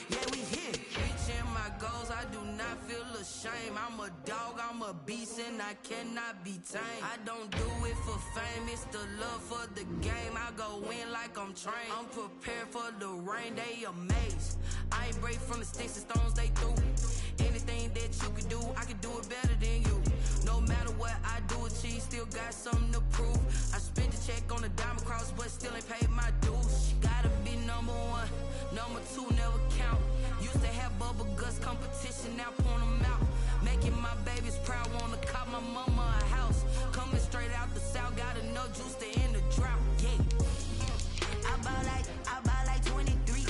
Yeah, we here. Reaching my goals, I do not feel ashamed. I'm a dog, I'm a beast, and I cannot be tamed. I don't do it for fame, it's the love for the game. I go in like I'm trained. I'm prepared for the rain, they amazed. I ain't break from the sticks and stones they threw. Anything that you can do, I can do it better than you. No matter what I do, achieve, still got something to prove. I spent the check on the diamond cross, but still ain't paid my dues. Gotta be number one, number two never count. Used to have bubble guts competition, now point them out. Making my babies proud, wanna cop my mama a house. Coming straight out the south, got enough juice to end the drought. Yeah, I buy like 23.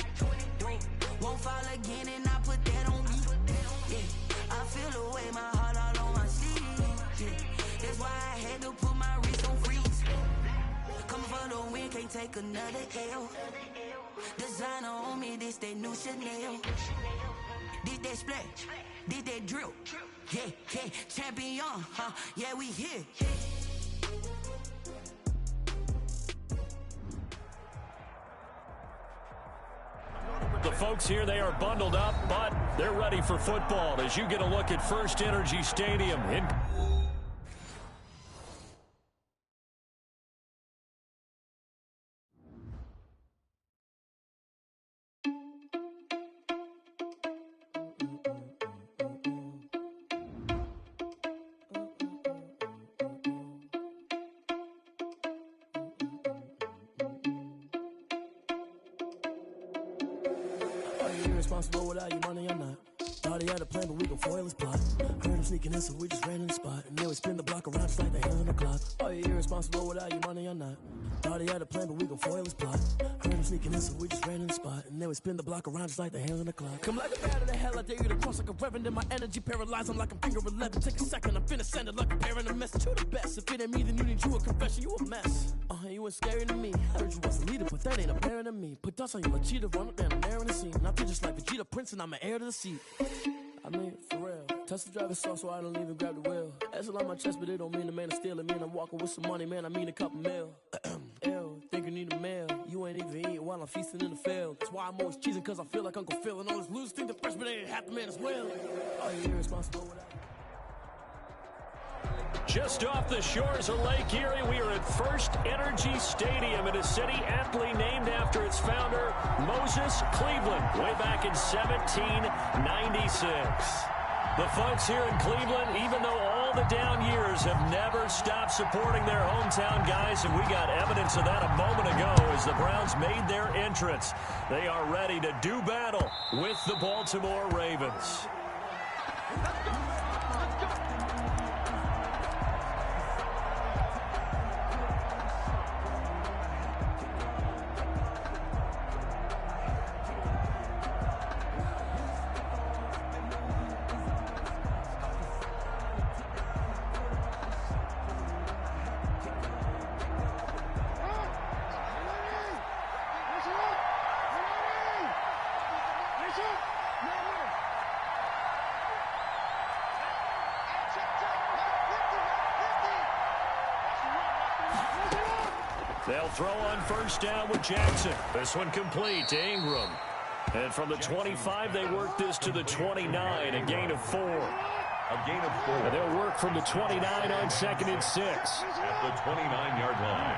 Won't fall again, and I put that on me. Yeah, I feel the way, my heart all on my sleeve. Yeah, that's why I had to put my wrist on freeze. Coming for the win, can't take another L. Designer on me, this that new Chanel. Did that splash, did that drill. Yeah, yeah, champion, huh? Yeah, we here. The folks here, they are bundled up, but they're ready for football as you get a look at First Energy Stadium. Irresponsible without your money or not. Thought he had a plan, but we gon' foil his plot. Heard him sneaking in, so we just ran in the spot. And then we spin the block around just like the hands on the clock. Are you irresponsible without your money or not? Thought he had a plan, but we gon' foil his plot. Heard him sneaking in, so we just ran in the spot. And then we spin the block around just like the hands on the clock. Come like a bat of the hell, I dare you to cross like a reverend. And my energy paralyzed, I'm like I'm finger 11. Take a second, I'm finna send it like a parent a message. You the best, if it ain't me, then you need you a confession. You a mess. You ain't scary to me. Heard you was a leader, but that ain't apparent to me. Put dust on you like cheetah, run up down the air in the scene. I feel just like Vegeta Prince, and I'm an heir to the seat. I mean, for real. Touch the driver's soft, so I don't even grab the wheel. That's on my chest, but it don't mean the man is stealing. Mean I'm walking with some money, man. I mean a couple mil. Ew, think you need a meal. You ain't even eating while I'm feasting in the field. That's why I'm always cheesing, cause I feel like Uncle Phil. And all those losers think the freshman ain't half the man as well. Are you irresponsible with that? Just off the shores of Lake Erie, we are at First Energy Stadium in a city aptly named after its founder, Moses Cleveland, way back in 1796. The folks here in Cleveland, even though all the down years have never stopped supporting their hometown guys, and we got evidence of that a moment ago as the Browns made their entrance. They are ready to do battle with the Baltimore Ravens. They'll throw on first down with Jackson. This one complete to Ingram. And from the 25, they work this to the 29, a gain of 4. A gain of 4. And they'll work from the 29 on 2nd and 6. At the 29-yard line.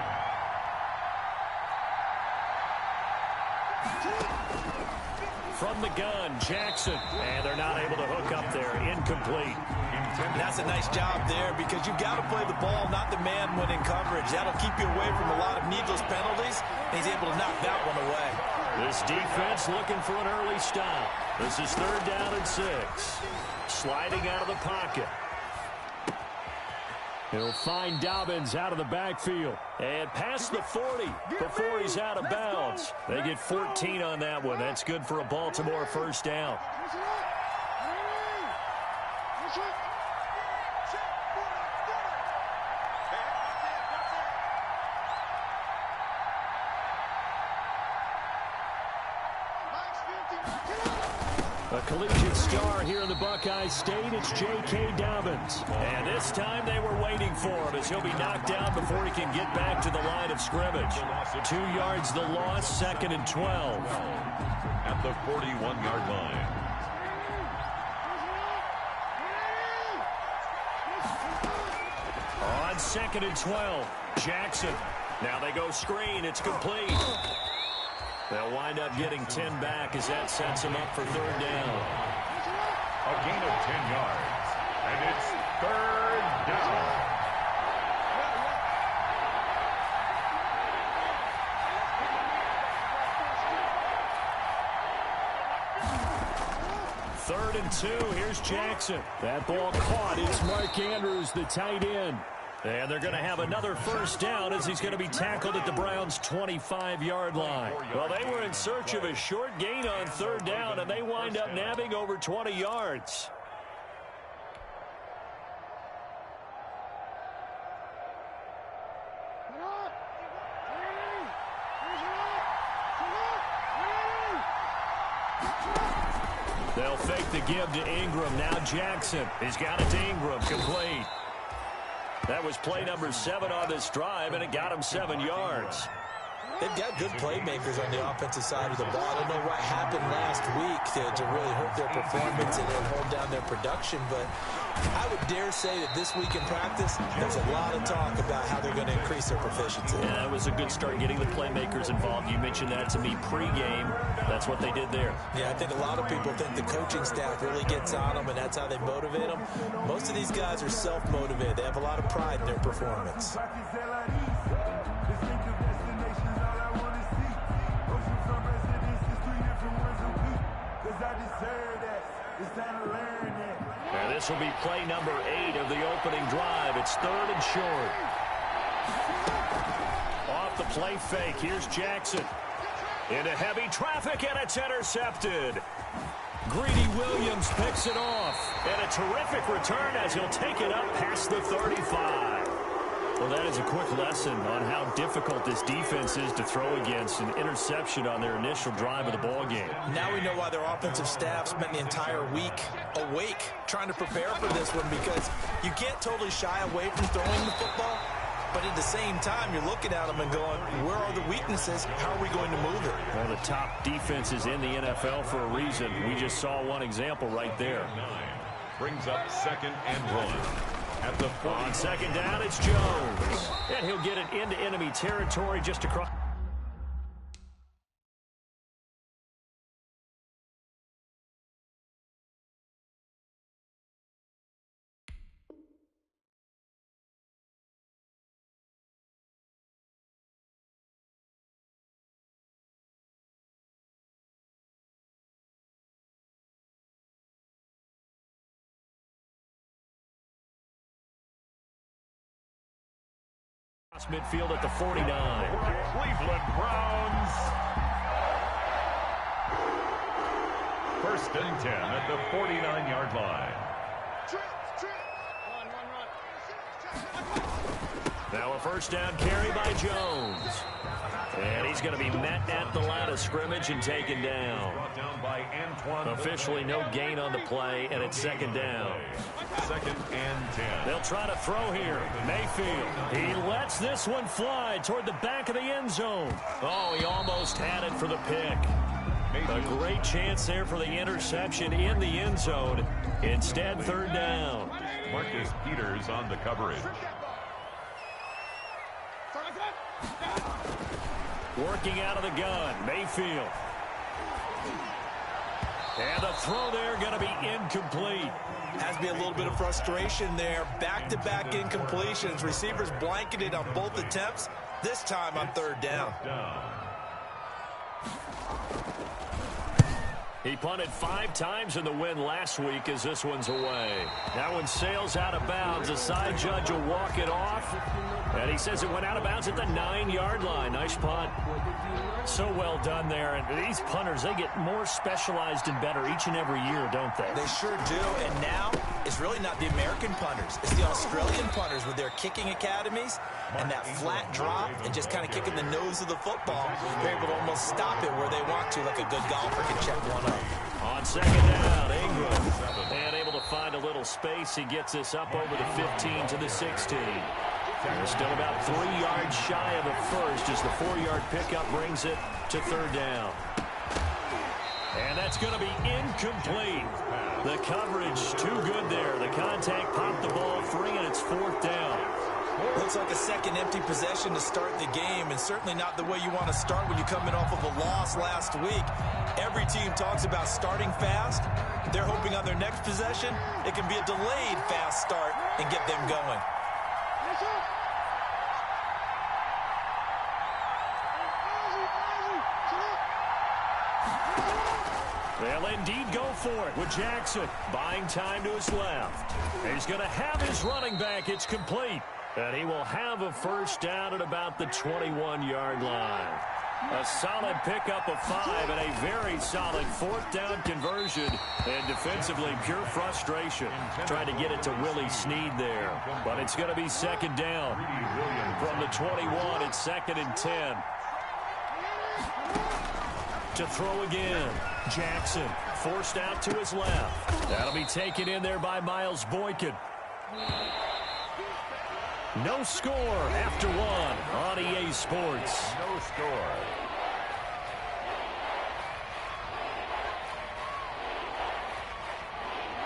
From the gun, Jackson. And they're not able to hook up there. Incomplete. That's a nice job there because you've got to play the ball, not the man when in coverage. That'll keep you away from a lot of needless penalties. And he's able to knock that one away. This defense looking for an early stop. This is 3rd down and 6. Sliding out of the pocket. He'll find Dobbins out of the backfield. And past the 40 before he's out of bounds. They get 14 on that one. That's good for a Baltimore first down. A collegiate star here in the Buckeye State, it's J.K. Dobbins. And this time they were waiting for him as he'll be knocked down before he can get back to the line of scrimmage. 2 yards the loss, 2nd and 12. At the 41-yard line. On 2nd and 12, Jackson. Now they go screen, it's complete. They'll wind up getting 10 back as that sets them up for 3rd down. A gain of 10 yards, and it's 3rd down. Third and 2, here's Jackson. That ball caught, it's Mark Andrews, the tight end. And they're going to have another 1st down as he's going to be tackled at the Browns' 25-yard line. Well, they were in search of a short gain on 3rd down, and they wind up nabbing over 20 yards. They'll fake the give to Ingram. Now Jackson. He's got it to Ingram. Complete. That was play number 7 on this drive, and it got him 7 yards. They've got good playmakers on the offensive side of the ball. I don't know what happened last week to really hurt their performance and hold down their production, but I would dare say that this week in practice, there's a lot of talk about how they're going to increase their proficiency. Yeah, it was a good start getting the playmakers involved. You mentioned that to me pregame. That's what they did there. Yeah, I think a lot of people think the coaching staff really gets on them, and that's how they motivate them. Most of these guys are self-motivated. They have a lot of pride in their performance. Now this will be play number 8 of the opening drive. It's 3rd and short. Off the play fake, here's Jackson. Into heavy traffic, and it's intercepted. Greedy Williams picks it off. And a terrific return as he'll take it up past the 35. Well, that is a quick lesson on how difficult this defense is to throw against. An interception on their initial drive of the ball game. Now we know why their offensive staff spent the entire week awake trying to prepare for this one, because you can't totally shy away from throwing the football, but at the same time, you're looking at them and going, where are the weaknesses? How are we going to move it? One of the top defenses in the NFL for a reason. We just saw one example right there. Brings up 2nd and 1. At the on 2nd down, it's Jones. And he'll get it into enemy territory just across. Midfield at the 49. Cleveland Browns. 1st and 10 at the 49-yard line. Now a 1st down carry by Jones. And he's going to be met at the line of scrimmage and taken down. Officially no gain on the play, and it's 2nd down. 2nd and 10. They'll try to throw here. Mayfield. He lets this one fly toward the back of the end zone. Oh, he almost had it for the pick. A great chance there for the interception in the end zone. Instead, 3rd down. Marcus Peters on the coverage. Working out of the gun, Mayfield. And the throw there going to be incomplete. Has to be a little bit of frustration there. Back-to-back incompletions. Receivers blanketed on both attempts. This time on 3rd down. He punted 5 times in the win last week as this one's away. That one sails out of bounds. The side judge will walk it off. And he says it went out of bounds at the 9-yard line. Nice punt. So well done there. And these punters, they get more specialized and better each and every year, don't they? They sure do. And now it's really not the American punters. It's the Australian punters with their kicking academies and that flat drop and just kind of kicking the nose of the football. They're able to almost stop it where they want to, like a good golfer can check one up. On second down, Ingram. And able to find a little space. He gets this up over the 15 to the 16. They're still about 3 yards shy of the first as the 4-yard pickup brings it to third down. And that's going to be incomplete. The coverage too good there. The contact popped the ball free, and it's fourth down. Looks like a second empty possession to start the game, and certainly not the way you want to start when you're coming off of a loss last week. Every team talks about starting fast. They're hoping on their next possession it can be a delayed fast start and get them going. They'll indeed go for it with Jackson buying time to his left. He's going to have his running back. It's complete. And he will have a first down at about the 21-yard line. A solid pickup of 5 and a very solid fourth down conversion. And defensively, pure frustration trying to get it to Willie Snead there. But it's going to be second down. From the 21, it's second and 10. To throw again. Jackson forced out to his left. That'll be taken in there by Miles Boykin. No score after one on EA Sports. No score.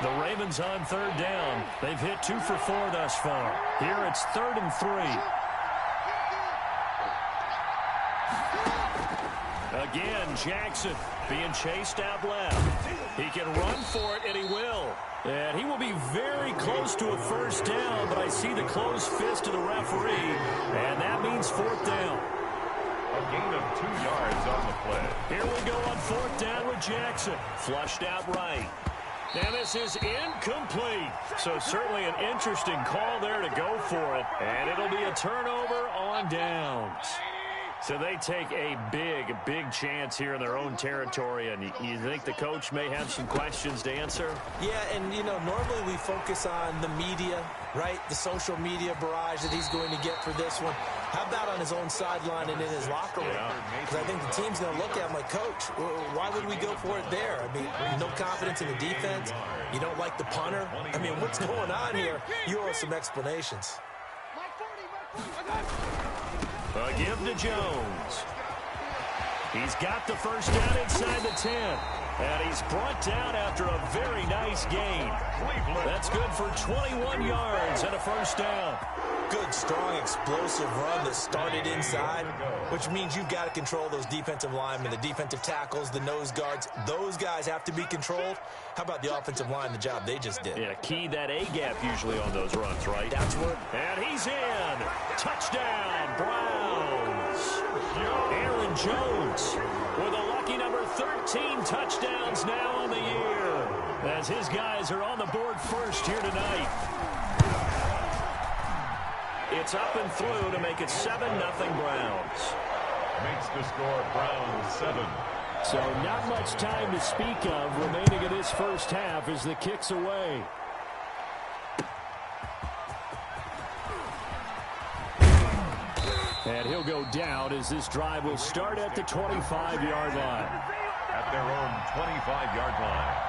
The Ravens on third down. They've hit 2 for 4 thus far. Here it's 3rd and 3. Again, Jackson being chased out left. He can run for it, and he will. And he will be very close to a first down, but I see the closed fist of the referee, and that means fourth down. A gain of 2 yards on the play. Here we go on fourth down with Jackson. Flushed out right. And this is incomplete. So certainly an interesting call there to go for it. And it'll be a turnover on downs. So they take a big chance here in their own territory, and you think the coach may have some questions to answer? Yeah, and, you know, normally we focus on the media, right? The social media barrage that he's going to get for this one. How about on his own sideline and in his locker room? Because I think the team's going to look at him like, Coach, why would we go for it there? I mean, no confidence in the defense. You don't like the punter. I mean, what's going on here? You owe us some explanations. A give to Jones. He's got the first down inside the 10. And he's brought down after a very nice gain. That's good for 21 yards and a first down. Good, strong, explosive run that started inside, which means you've got to control those defensive linemen, the defensive tackles, the nose guards. Those guys have to be controlled. How about the offensive line, the job they just did? Yeah, key that A-gap usually on those runs, right? That's what. And he's in. Touchdown, Browns. Aaron Jones with a lucky number 13 touchdowns now on the year, as his guys are on the board first here tonight. It's up and through to make it 7-0 Browns. Makes the score Browns 7. So not much time to speak of remaining in this first half as the kick's away. And he'll go down as this drive will start at the 25-yard line. At their own 25-yard line.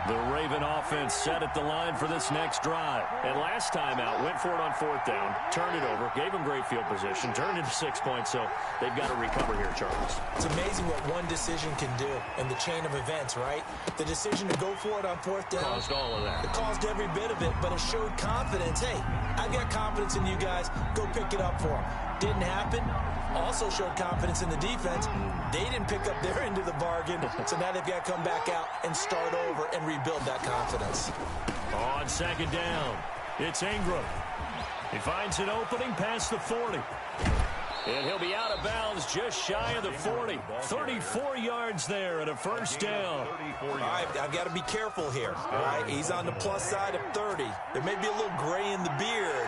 The Raven offense set at the line for this next drive. And last time out, went for it on fourth down, turned it over, gave them great field position, turned into 6 points, so they've got to recover here, Charles. It's amazing what one decision can do in the chain of events, right? The decision to go for it on fourth down. Caused all of that. It caused every bit of it, but it showed confidence. Hey, I've got confidence in you guys. Go pick it up for them. Didn't happen. Also showed confidence in the defense. They didn't pick up their end of the bargain, so now they've got to come back out and start over and rebuild that confidence. On second down, it's Ingram. He finds an opening past the 40. And he'll be out of bounds just shy of the 40. 34 yards there and a first down. All right, I've got to be careful here. All right, he's on the plus side of 30. There may be a little gray in the beard,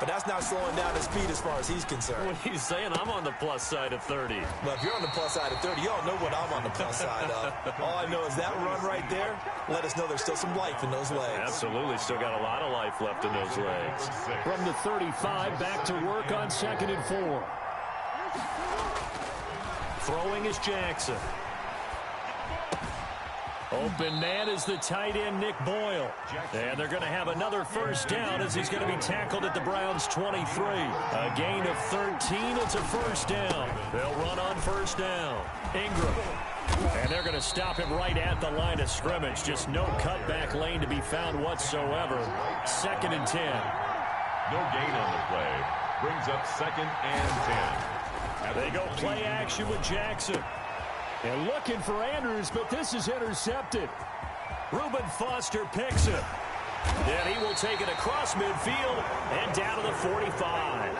but that's not slowing down his speed as far as he's concerned. What are you saying? I'm on the plus side of 30. Well, if you're on the plus side of 30, y'all know what I'm on the plus side of. All I know is that run right there let us know there's still some life in those legs. Absolutely. Still got a lot of life left in those legs. From the 35, back to work on 2nd and 4. Throwing is Jackson. Open man is the tight end, Nick Boyle. And they're going to have another first down as he's going to be tackled at the Browns' 23. A gain of 13. It's a first down. They'll run on first down. Ingram. And they're going to stop him right at the line of scrimmage. Just no cutback lane to be found whatsoever. 2nd and 10. No gain on the play. Brings up 2nd and 10. They go play action with Jackson. And looking for Andrews, but this is intercepted. Reuben Foster picks it. And he will take it across midfield and down to the 45.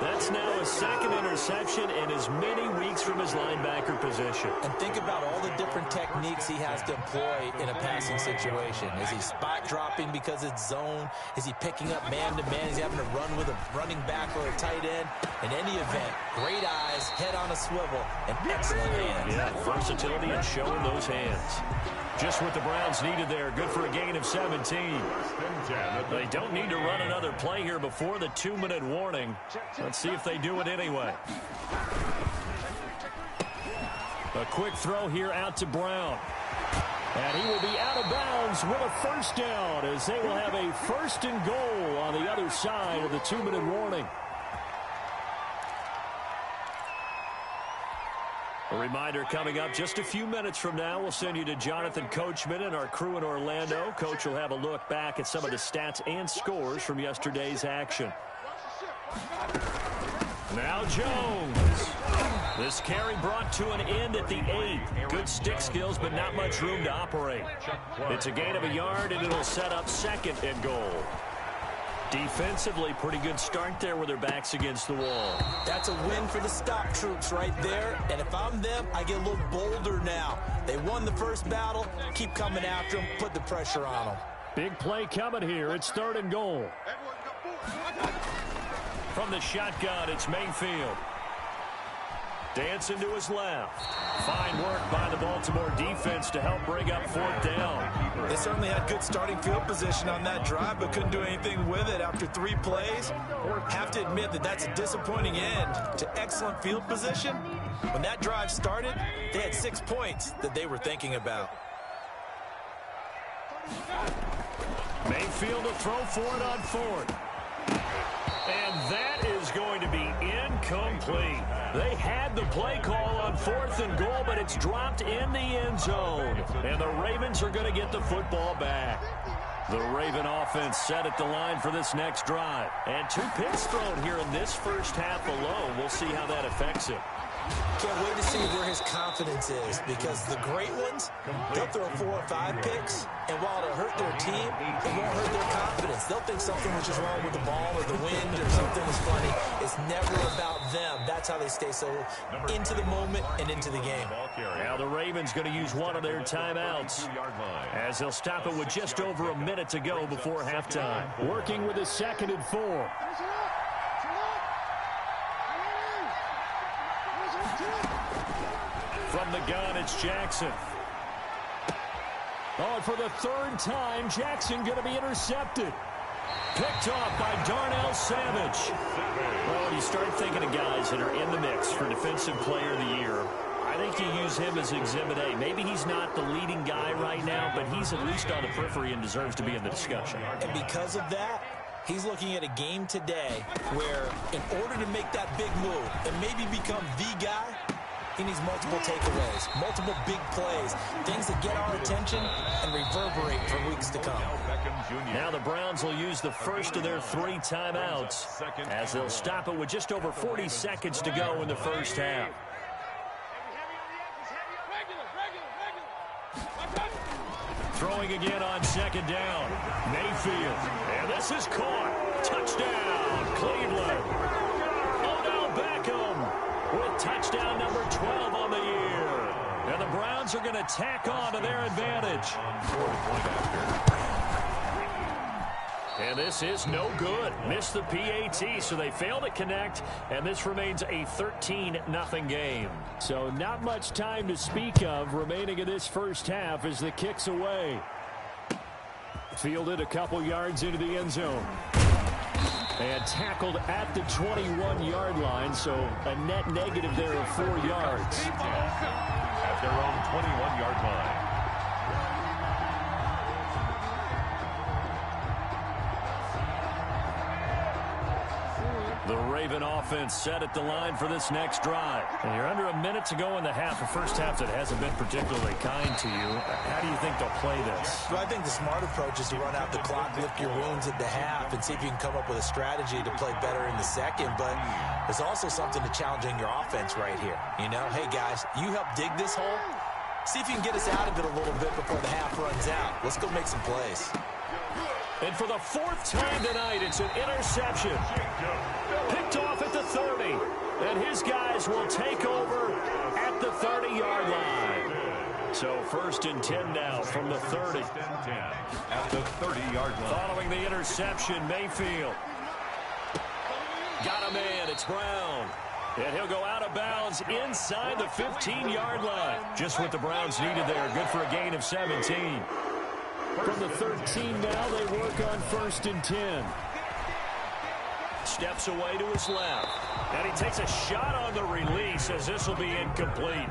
That's now his 2nd interception in as many weeks from his linebacker position. And think about all the different techniques he has to employ in a passing situation. Is he spot dropping because it's zone? Is he picking up man-to-man? Is he having to run with a running back or a tight end? In any event, great eyes, head on a swivel, and excellent hands. Yeah, versatility and showing those hands. Just what the Browns needed there. Good for a gain of 17. They don't need to run another play here before the 2-minute warning. Let's see if they do it anyway. A quick throw here out to Brown. And he will be out of bounds with a first down as they will have a 1st and goal on the other side of the 2-minute warning. A reminder coming up just a few minutes from now. We'll send you to Jonathan Coachman and our crew in Orlando. Coach will have a look back at some of the stats and scores from yesterday's action. Now Jones. This carry brought to an end at the 8. Good stick skills, but not much room to operate. It's a gain of a yard, and it'll set up 2nd and goal. Defensively, pretty good start there with their backs against the wall. That's a win for the stop troops right there. And if I'm them, I get a little bolder now. They won the first battle. Keep coming after them. Put the pressure on them. Big play coming here. It's 3rd and goal. From the shotgun, it's Mayfield. Dancing to his left. Fine work by the Baltimore defense to help bring up 4th down. They certainly had good starting field position on that drive, but couldn't do anything with it after 3 plays. Have to admit that that's a disappointing end to excellent field position. When that drive started, they had 6 points that they were thinking about. Mayfield to throw for it on 4th. And that is going to be incomplete. They had the play call on 4th and goal, but it's dropped in the end zone. And the Ravens are going to get the football back. The Raven offense set at the line for this next drive. And 2 picks thrown here in this first half alone. We'll see how that affects him. Can't wait to see where his confidence is, because the great ones, they'll throw 4 or 5 picks, and while it'll hurt their team, it won't hurt their confidence. They'll think something was just wrong with the ball or the wind or something was funny. It's never about them. That's how they stay so into the moment and into the game. Now the Ravens going to use one of their timeouts as they'll stop it with just over a minute to go before halftime. Working with a 2nd and 4. From the gun, it's Jackson. Oh, and for the 3rd time, Jackson going to be intercepted. Picked off by Darnell Savage. Well, when you start thinking of guys that are in the mix for Defensive Player of the Year, I think you use him as Exhibit A. Maybe he's not the leading guy right now, but he's at least on the periphery and deserves to be in the discussion. And because of that, he's looking at a game today where, in order to make that big move and maybe become the guy, he needs multiple takeaways, multiple big plays, things that get our attention and reverberate for weeks to come. Now the Browns will use the first of their 3 timeouts as they'll stop it with just over 40 seconds to go in the first half. Throwing again on 2nd down. Mayfield. And this is caught. Touchdown, Cleveland. Odell Beckham with touchdown number 12 on the year. And the Browns are going to tack on to their advantage. And this is no good. Missed the PAT, so they fail to connect, and this remains a 13-0 game. So not much time to speak of remaining in this first half as the kick's away. Fielded a couple yards into the end zone. And tackled at the 21-yard line, so a net negative there of 4 yards. At their own 21-yard line. Raven offense set at the line for this next drive. And you're under a minute to go in the half, a first half that hasn't been particularly kind to you. How do you think they'll play this? Well, I think the smart approach is to run out the clock, lick your wounds at the half, and see if you can come up with a strategy to play better in the second. But there's also something to challenging your offense right here. You know, hey, guys, you help dig this hole. See if you can get us out of it a little bit before the half runs out. Let's go make some plays. And for the fourth time tonight, it's an interception. Picked off at the 30. And his guys will take over at the 30-yard line. So 1st and 10 now from the 30. At the 30-yard line. Following the interception, Mayfield. Got a man. It's Brown. And he'll go out of bounds inside the 15-yard line. Just what the Browns needed there. Good for a gain of 17. From the 13 now, they work on 1st and 10. Steps away to his left. And he takes a shot on the release as this will be incomplete.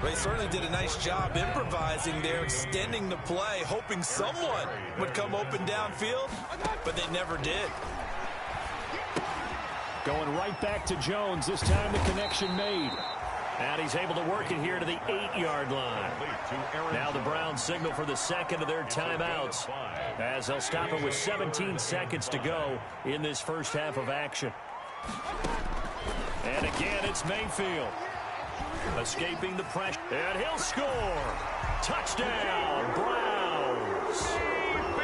They certainly did a nice job improvising there, extending the play, hoping someone would come open downfield, but they never did. Going right back to Jones. This time the connection made. And he's able to work it here to the 8-yard line. Now the Browns signal for the second of their timeouts as they'll stop it with 17 seconds to go in this first half of action. And again, it's Mayfield. Escaping the pressure. And he'll score. Touchdown, Browns.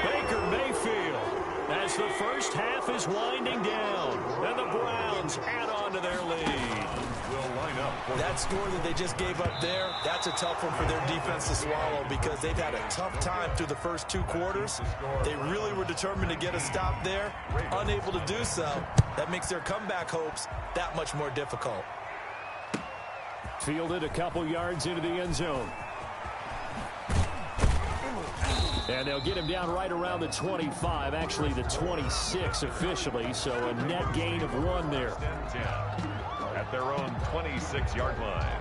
Baker Mayfield. As the first half is winding down. And the Browns add on to their lead. That score that they just gave up there, that's a tough one for their defense to swallow because they've had a tough time through the first 2 quarters. They really were determined to get a stop there, unable to do so. That makes their comeback hopes that much more difficult. Fielded a couple yards into the end zone. And they'll get him down right around the 25, actually the 26 officially, so a net gain of 1 there. At their own 26-yard line.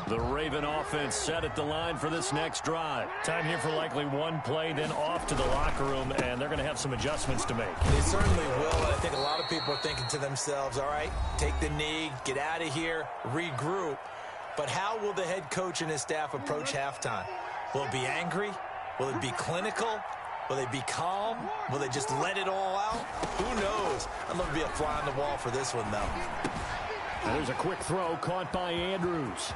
The Raven offense set at the line for this next drive. Time here for likely 1 play, then off to the locker room, and they're going to have some adjustments to make. They certainly will, and I think a lot of people are thinking to themselves, all right, take the knee, get out of here, regroup. But how will the head coach and his staff approach halftime? Will it be angry? Will it be clinical? Will they be calm? Will they just let it all out? Who knows? I'd love to be a fly on the wall for this one, though. And there's a quick throw caught by Andrews.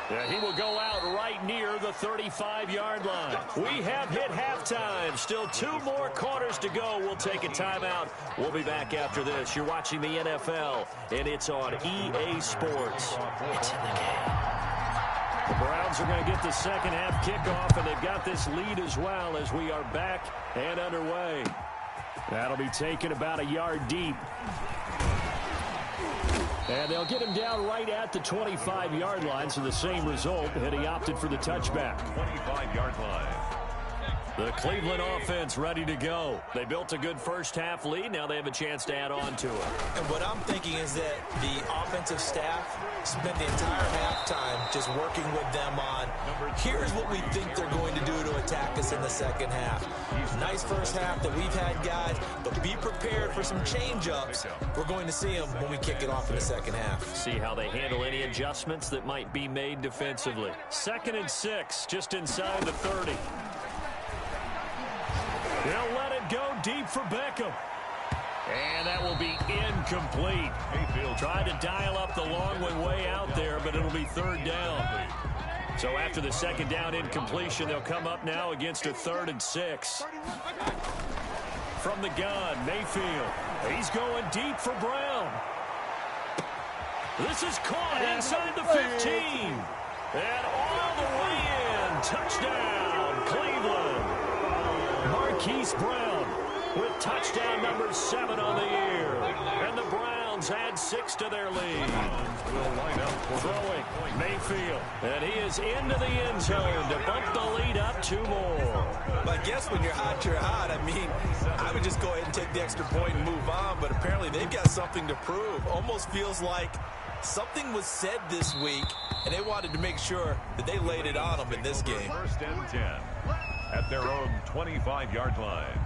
Yeah, he will go out right near the 35-yard line. We have hit halftime. Still 2 more quarters to go. We'll take a timeout. We'll be back after this. You're watching the NFL, and it's on EA Sports. It's in the game. The Browns are going to get the second half kickoff, and they've got this lead as well as we are back and underway. That'll be taken about a yard deep. And they'll get him down right at the 25-yard line, so the same result, and he opted for the touchback. 25-yard line. The Cleveland offense ready to go. They built a good first half lead. Now they have a chance to add on to it. And what I'm thinking is that the offensive staff spent the entire halftime just working with them on, here's what we think they're going to do to attack us in the second half. Nice first half that we've had, guys, but be prepared for some change-ups. We're going to see them when we kick it off in the second half. See how they handle any adjustments that might be made defensively. 2nd and 6, just inside the 30. They'll let it go deep for Beckham. And that will be incomplete. Mayfield tried to dial up the long one way out there, but it'll be 3rd down. So after the 2nd down incompletion, they'll come up now against a 3rd and 6. From the gun, Mayfield. He's going deep for Brown. This is caught inside the 15. And all the way in. Touchdown, Cleveland. Marquise Brown with touchdown number 7 on the year. And the Browns add 6 to their lead. Throwing, Mayfield. And he is into the end zone to bump the lead up 2 more. But I guess when you're hot, you're hot. I mean, I would just go ahead and take the extra point and move on. But apparently they've got something to prove. Almost feels like something was said this week, and they wanted to make sure that they laid it on them in this game. 1st and 10 at their own 25-yard line.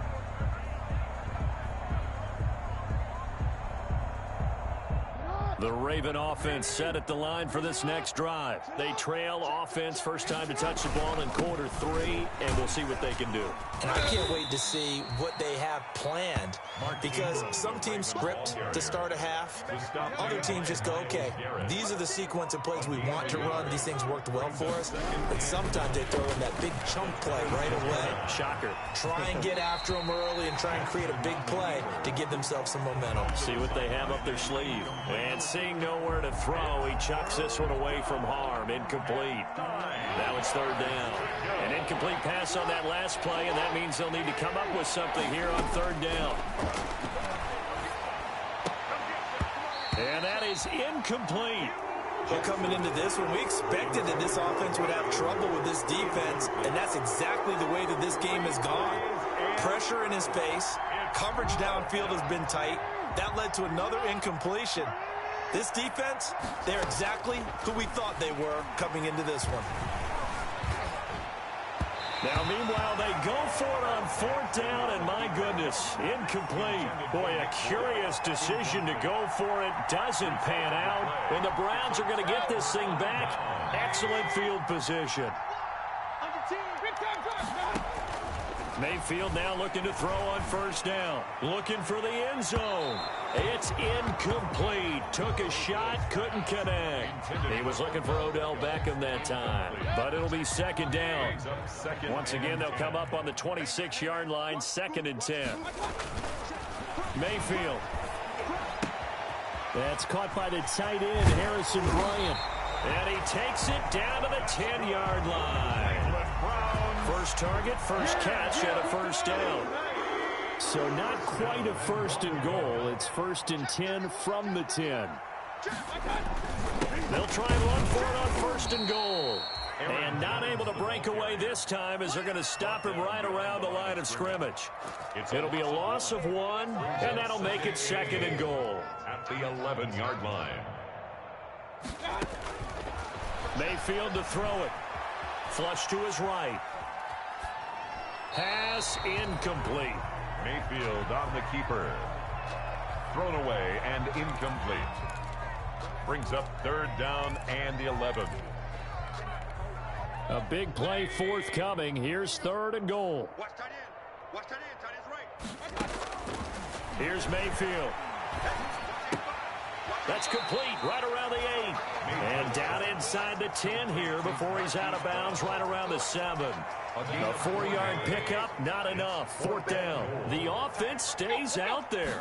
The Raven offense set at the line for this next drive. They trail offense, first time to touch the ball in quarter 3, and we'll see what they can do. And I can't wait to see what they have planned, because some teams script to start a half. Other teams just go, okay, these are the sequence of plays we want to run. These things worked well for us. But sometimes they throw in that big chunk play right away. Shocker. Try and get after them early and try and create a big play to give themselves some momentum. See what they have up their sleeve. And seeing nowhere to throw, he chucks this one away from harm. Incomplete. Now it's third down. An incomplete pass on that last play, and that means they'll need to come up with something here on third down. And that is incomplete. Well, coming into this one, we expected that this offense would have trouble with this defense, and that's exactly the way that this game has gone. Pressure in his face. Coverage downfield has been tight. That led to another incompletion. This defense, they're exactly who we thought they were coming into this one. Now, meanwhile, they go for it on fourth down, and my goodness, incomplete. Boy, a curious decision to go for it. Doesn't pan out, and the Browns are going to get this thing back. Excellent field position. Mayfield now looking to throw on first down. Looking for the end zone. It's incomplete. Took a shot, couldn't connect. He was looking for Odell Beckham that time. But it'll be second down. Once again, they'll come up on the 26-yard line, 2nd and 10. Mayfield. That's caught by the tight end, Harrison Bryant. And he takes it down to the 10-yard line. First target, first catch, and a first down. So not quite a first and goal. It's 1st and 10 from the 10. They'll try and run for it on 1st and goal. And not able to break away this time as they're going to stop him right around the line of scrimmage. It'll be a loss of 1, and that'll make it 2nd and goal. At the 11-yard line. Mayfield to throw it. Flush to his right. Pass incomplete. Mayfield on the keeper. Thrown away and incomplete. Brings up third down and 11. A big play forthcoming. Here's 3rd and goal. Here's Mayfield. That's complete right around the 8. And down inside the 10 here before he's out of bounds right around the 7. A 4-yard pickup, not enough. 4th down. The offense stays out there.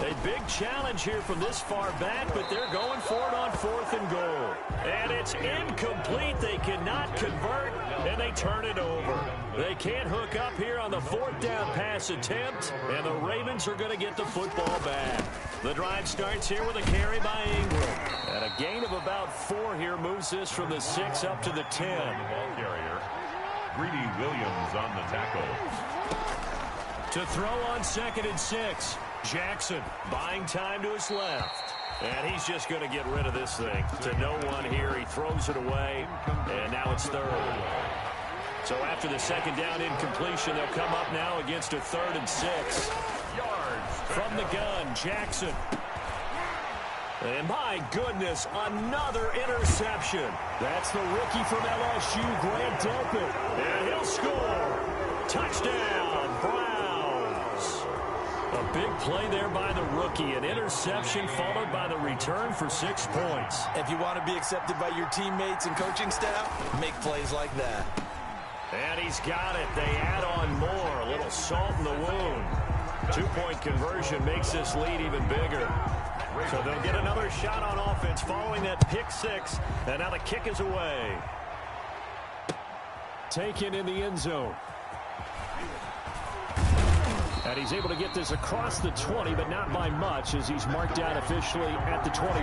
A big challenge here from this far back, but they're going for it on 4th and goal. And it's incomplete. They cannot convert, and they turn it over. They can't hook up here on the 4th down pass attempt, and the Ravens are going to get the football back. The drive starts here with a carry by Ingram. And a gain of about 4 here moves this from the 6 up to the 10. Ball carrier. Greedy Williams on the tackle. To throw on 2nd and 6. Jackson buying time to his left. And he's just going to get rid of this thing. To no one here. He throws it away. And now it's 3rd. So after the 2nd down incompletion, they'll come up now against a 3rd and 6. From the gun, Jackson. And my goodness, another interception. That's the rookie from LSU, Grant Delpit. And he'll score. Touchdown, Browns. A big play there by the rookie. An interception followed by the return for 6 points. If you want to be accepted by your teammates and coaching staff, make plays like that. And he's got it. They add on more. A little salt in the wound. 2-point conversion makes this lead even bigger. So they'll get another shot on offense following that pick 6. And now the kick is away. Taken in the end zone. And he's able to get this across the 20, but not by much as he's marked down officially at the 21.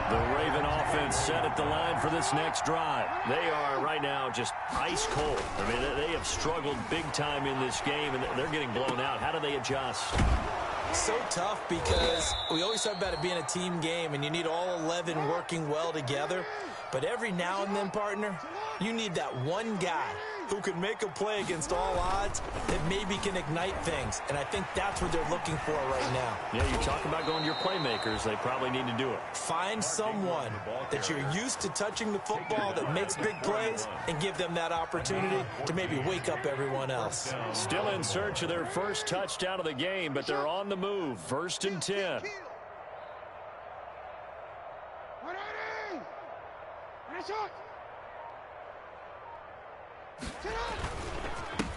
The Raven offense set at the line for this next drive. They are right now just ice cold. I mean, they have struggled big time in this game, and they're getting blown out. How do they adjust? So tough because we always talk about it being a team game, and you need all 11 working well together. But every now and then, partner, you need that one guy who can make a play against all odds that maybe can ignite things. And I think that's what they're looking for right now. Yeah, you talk about going to your playmakers. They probably need to do it. Find someone that you're used to touching the football that makes big plays and give them that opportunity to maybe wake up everyone else. Still in search of their first touchdown of the game, but they're on the move. 1st and 10.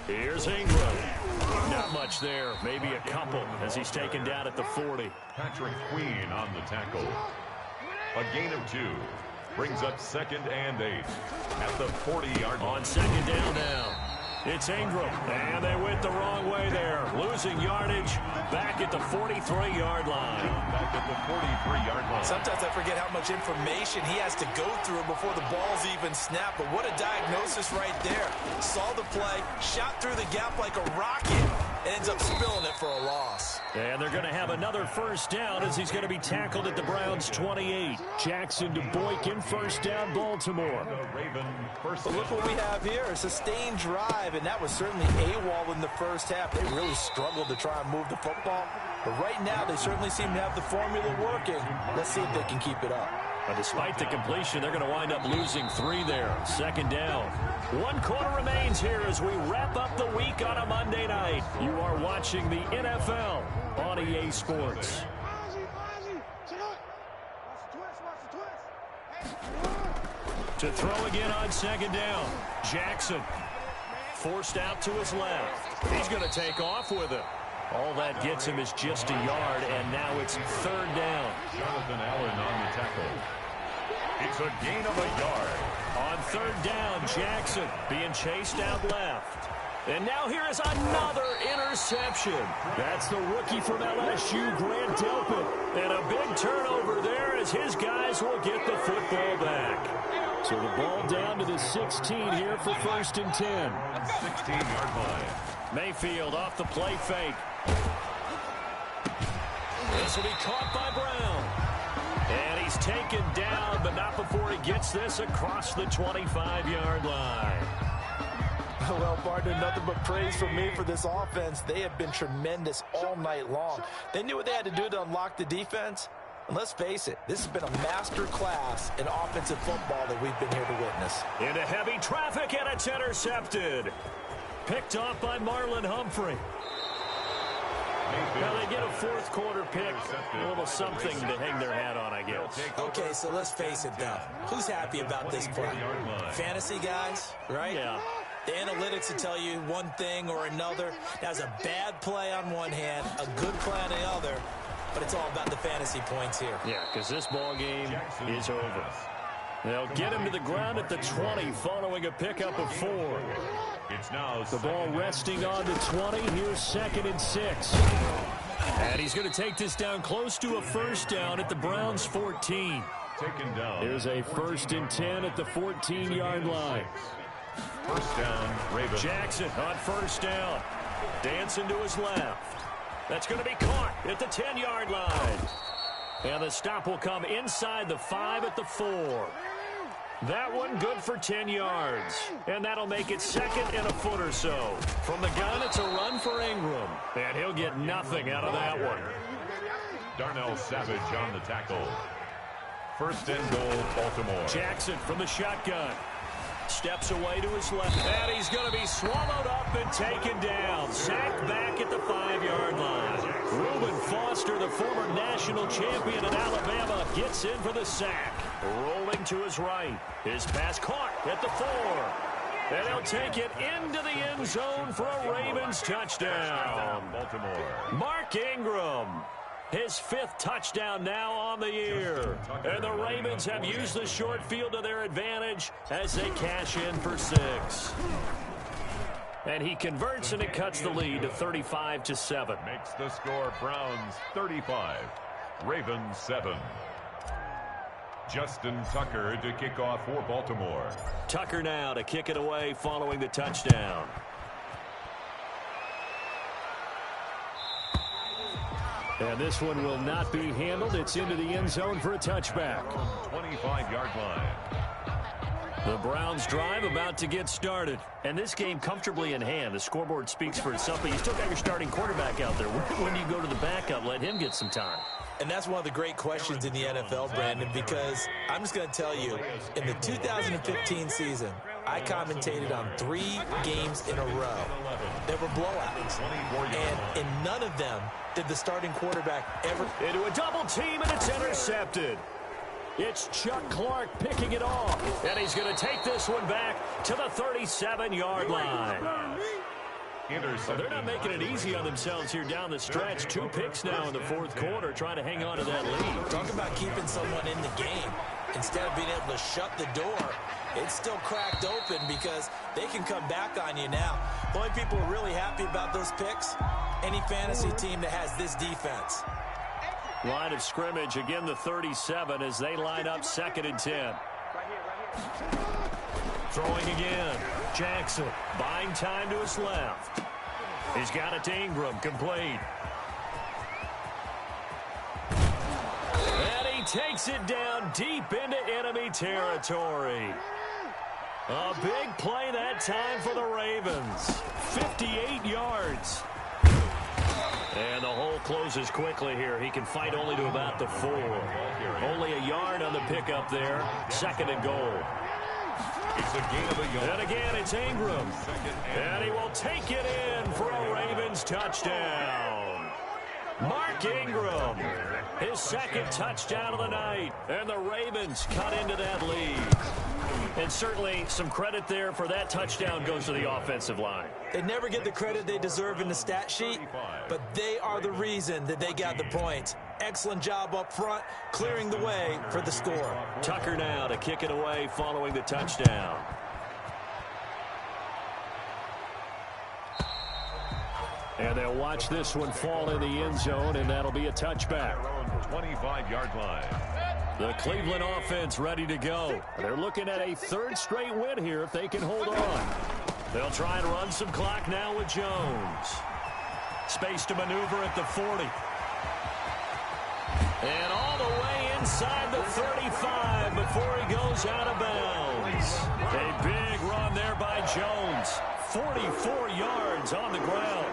Here's Ingram. Not much there. Maybe a couple as he's taken down at the 40. Patrick Queen on the tackle. A gain of 2. Brings up 2nd and 8 at the 40-yard line. On 2nd down now. It's Ingram, and they went the wrong way there. Losing yardage back at the 43-yard line. Back at the 43-yard line. Sometimes I forget how much information he has to go through before the ball's even snapped. But what a diagnosis right there. Saw the play, shot through the gap like a rocket, and ends up spilling it for a loss. And they're going to have another first down as he's going to be tackled at the Browns' 28. Jackson to Boykin, first down, Baltimore. But look what we have here, a sustained drive, and that was certainly AWOL in the first half. They really struggled to try and move the football. But right now, they certainly seem to have the formula working. Let's see if they can keep it up. But despite the completion, they're going to wind up losing 3 there. 2nd down. 1 quarter remains here as we wrap up the week on a Monday night. You are watching the NFL on EA Sports. To throw again on 2nd down. Jackson forced out to his left. He's going to take off with it. All that gets him is just a yard, and now it's 3rd down. Jonathan Allen on the tackle. It's a gain of a yard. On 3rd down, Jackson being chased out left. And now here is another interception. That's the rookie from LSU, Grant Delpit. And a big turnover there as his guys will get the football back. So the ball down to the 16 here for 1st and 10. 16-yard line. Mayfield off the play fake. This will be caught by Brown. And he's taken down, but not before he gets this across the 25-yard line. Well, partner, nothing but praise from me for this offense. They have been tremendous all night long. They knew what they had to do to unlock the defense. And let's face it, this has been a master class in offensive football that we've been here to witness. Into heavy traffic, and it's intercepted. Picked off by Marlon Humphrey. Now they get a 4th quarter pick, a little something to hang their hat on, I guess. Okay, so let's face it, though. Who's happy about this play? Fantasy guys, right? Yeah. The analytics will tell you one thing or another. That's a bad play on one hand, a good play on the other, but it's all about the fantasy points here. Yeah, because this ball game is over. They'll get him to the ground at the 20 following a pickup of 4. It's now the ball resting on the 20. Here's 2nd and 6. And he's going to take this down close to a first down at the Browns' 14. Taken down. Here's a 1st and 10 at the 14-yard line. First down, Ravens. Jackson on 1st down. Dancing to his left. That's going to be caught at the 10-yard line. And the stop will come inside the 5 at the 4. That one good for 10 yards. And that'll make it 2nd and a foot or so. From the gun, it's a run for Ingram. And he'll get nothing out of that one. Darnell Savage on the tackle. 1st and goal, Baltimore. Jackson from the shotgun. Steps away to his left. And he's going to be swallowed up and taken down. Sacked back at the 5-yard line. Reuben Foster, the former national champion in Alabama, gets in for the sack. Rolling to his right. His pass caught at the 4. And he'll take it into the end zone for a Ravens touchdown. Baltimore. Mark Ingram. His 5th touchdown now on the year. And the Ravens have used the short field to their advantage as they cash in for 6. And he converts, and it cuts the lead to 35-7. Makes the score Browns 35, Ravens 7. Justin Tucker to kick off for Baltimore. Tucker now to kick it away following the touchdown. And this one will not be handled. It's into the end zone for a touchback. 25-yard line. The Browns drive about to get started. And this game comfortably in hand. The scoreboard speaks for itself, but you still got your starting quarterback out there. When do you go to the backup? Let him get some time. And that's one of the great questions in the NFL, Brandon, because I'm just going to tell you, in the 2015 season, I commentated on 3 games in a row that were blowouts. And in none of them did the starting quarterback ever... Into a double team, and it's intercepted. It's Chuck Clark picking it off. And he's going to take this one back to the 37-yard line. Well, they're not making it easy on themselves here down the stretch. 2 picks now in the fourth quarter, trying to hang on to that lead. Talk about keeping someone in the game. Instead of being able to shut the door, it's still cracked open because they can come back on you now. The only people who are really happy about those picks, any fantasy team that has this defense. Line of scrimmage, again the 37 as they line up 2nd and 10. Throwing again. Jackson buying time to his left. He's got it to Ingram, complete. And he takes it down deep into enemy territory. A big play that time for the Ravens. 58 yards. And the hole closes quickly here. He can fight only to about the 4. Only a yard on the pickup there. 2nd and goal. It's a gain of a yard. And again, it's Ingram. And he will take it in for a Ravens touchdown. Mark Ingram, his 2nd touchdown of the night. And the Ravens cut into that lead. And certainly some credit there for that touchdown goes to the offensive line. They never get the credit they deserve in the stat sheet, but they are the reason that they got the points. Excellent job up front, clearing the way for the score. Tucker now to kick it away following the touchdown. And they'll watch this one fall in the end zone, and that'll be a touchback. 25-yard line. The Cleveland offense ready to go. They're looking at a 3rd straight win here if they can hold on. They'll try and run some clock now with Jones. Space to maneuver at the 40. And all the way inside the 35 before he goes out of bounds. A big run there by Jones. 44 yards on the ground.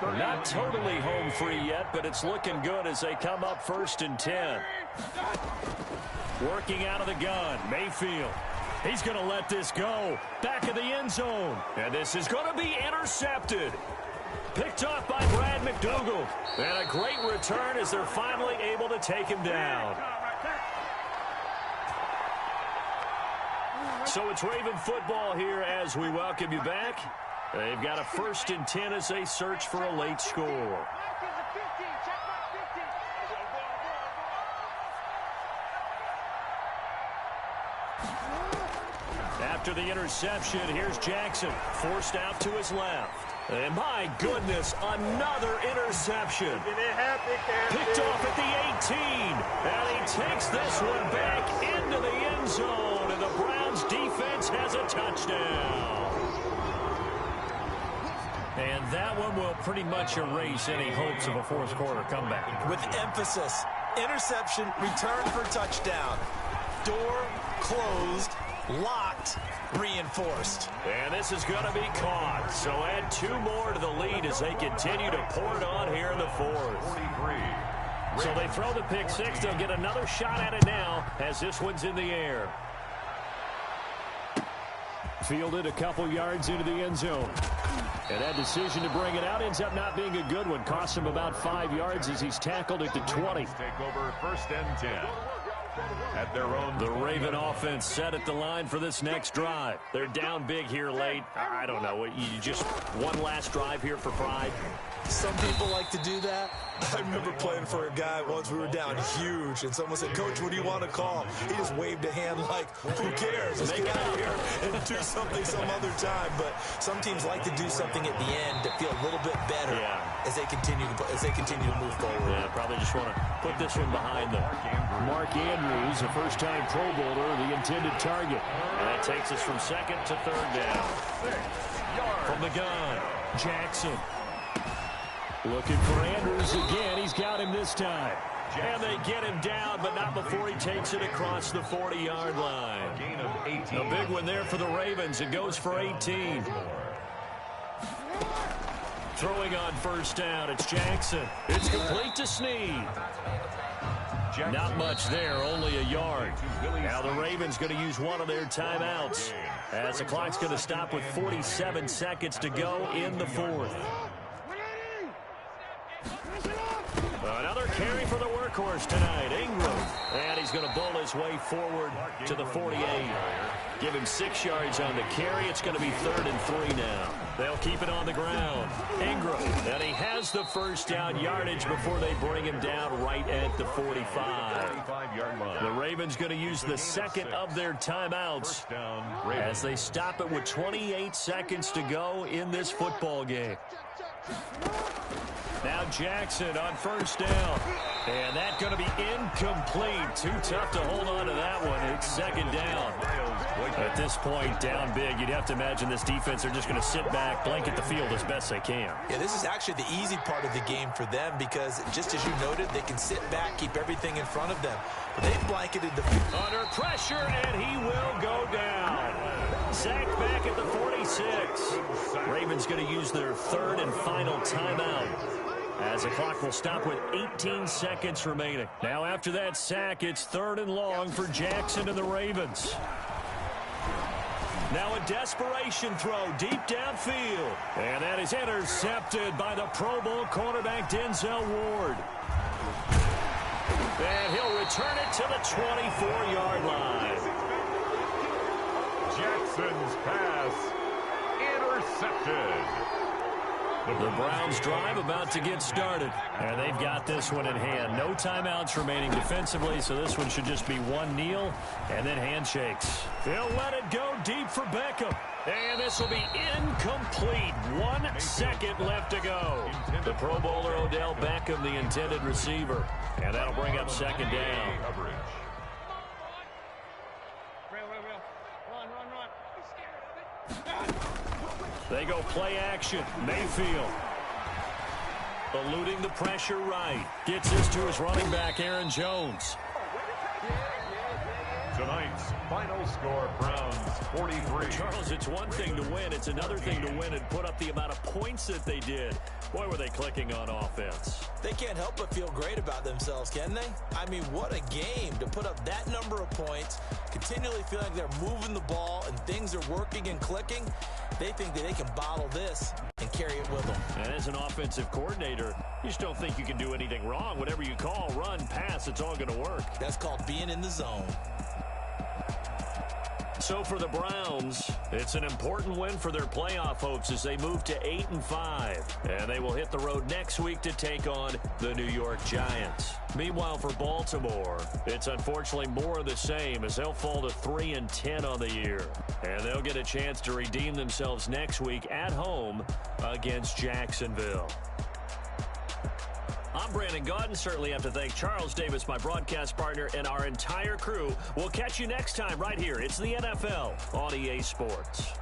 Not totally home free yet, but it's looking good as they come up 1st and 10. Working out of the gun, Mayfield. He's going to let this go. Back of the end zone. And this is going to be intercepted. Picked off by Brad McDougald. And a great return as they're finally able to take him down. So it's Raven football here as we welcome you back. They've got a 1st and 10 as they search for a late score. After the interception, here's Jackson, forced out to his left. And my goodness, another interception. Picked off at the 18. And he takes this one back into the end zone. And the Browns defense has a touchdown. And that one will pretty much erase any hopes of a 4th quarter comeback. With emphasis, interception, return for touchdown. Door closed, locked, reinforced. And this is going to be caught. So add 2 more to the lead as they continue to pour it on here in the 4th. So they throw the pick 6. They'll get another shot at it now as this one's in the air. Fielded a couple yards into the end zone. And that decision to bring it out ends up not being a good one. Costs him about 5 yards as he's tackled at the 20. Take over 1st and 10. At their own. The Raven offense set at the line for this next drive. They're down big here late. I don't know. You just one last drive here for pride. Some people like to do that. I remember playing for a guy once. We were down huge, and someone said, "Coach, what do you want to call?" He just waved a hand like, "Who cares? Let's get out of here and do something some other time." But some teams like to do something at the end to feel a little bit better as they continue to move forward. Yeah, probably just want to put this one behind them. Mark Andrews, a first-time Pro Bowler, the intended target. And that takes us from 2nd to 3rd down. From the gun, Jackson. Looking for Andrews again. He's got him this time. And they get him down, but not before he takes it across the 40-yard line. A gain of 18. A big one there for the Ravens. It goes for 18. Throwing on first down, it's Jackson. It's complete to Snead. Not much there, only a yard. Now the Ravens going to use one of their timeouts as the clock's going to stop with 47 seconds to go in the fourth. Another carry for the workhorse tonight, Ingram. And he's going to bowl his way forward to the 48. Give him 6 yards on the carry. It's going to be 3rd and 3 now. They'll keep it on the ground. Ingram, and he has the first down yardage before they bring him down right at the 45. The Ravens going to use the second of their timeouts as they stop it with 28 seconds to go in this football game. Now Jackson on first down. And that's going to be incomplete. Too tough to hold on to that one. It's second down. At this point, down big, you'd have to imagine this defense are just going to sit back, blanket the field as best they can. Yeah, this is actually the easy part of the game for them because, just as you noted, they can sit back, keep everything in front of them. But they've blanketed the field. Under pressure, and he will go down. Sacked back at the 46. Ravens going to use their 3rd and final timeout, as the clock will stop with 18 seconds remaining. Now after that sack, it's 3rd and long for Jackson and the Ravens. Now a desperation throw deep downfield. And that is intercepted by the Pro Bowl cornerback Denzel Ward. And he'll return it to the 24-yard line. Jackson's pass intercepted. The Browns drive about to get started, and they've got this one in hand. No timeouts remaining defensively, so this one should just be one kneel and then handshakes. They'll let it go deep for Beckham, and this will be incomplete. 1 second left to go. The Pro Bowler Odell Beckham, the intended receiver, and that'll bring up second down. They go play action. Mayfield eluding the pressure right. Gets this to his running back, Aaron Jones. Tonight's final score, Browns 43. Charles, it's one thing to win. It's another thing to win and put up the amount of points that they did. Boy, were they clicking on offense. They can't help but feel great about themselves, can they? I mean, what a game to put up that number of points, continually feel like they're moving the ball and things are working and clicking. They think that they can bottle this and carry it with them. And as an offensive coordinator, you just don't think you can do anything wrong. Whatever you call, run, pass, it's all going to work. That's called being in the zone. So for the Browns, it's an important win for their playoff hopes as they move to 8-5. And they will hit the road next week to take on the New York Giants. Meanwhile, for Baltimore, it's unfortunately more of the same as they'll fall to 3-10 on the year. And they'll get a chance to redeem themselves next week at home against Jacksonville. I'm Brandon Gaudin. Certainly have to thank Charles Davis, my broadcast partner, and our entire crew. We'll catch you next time right here. It's the NFL on EA Sports.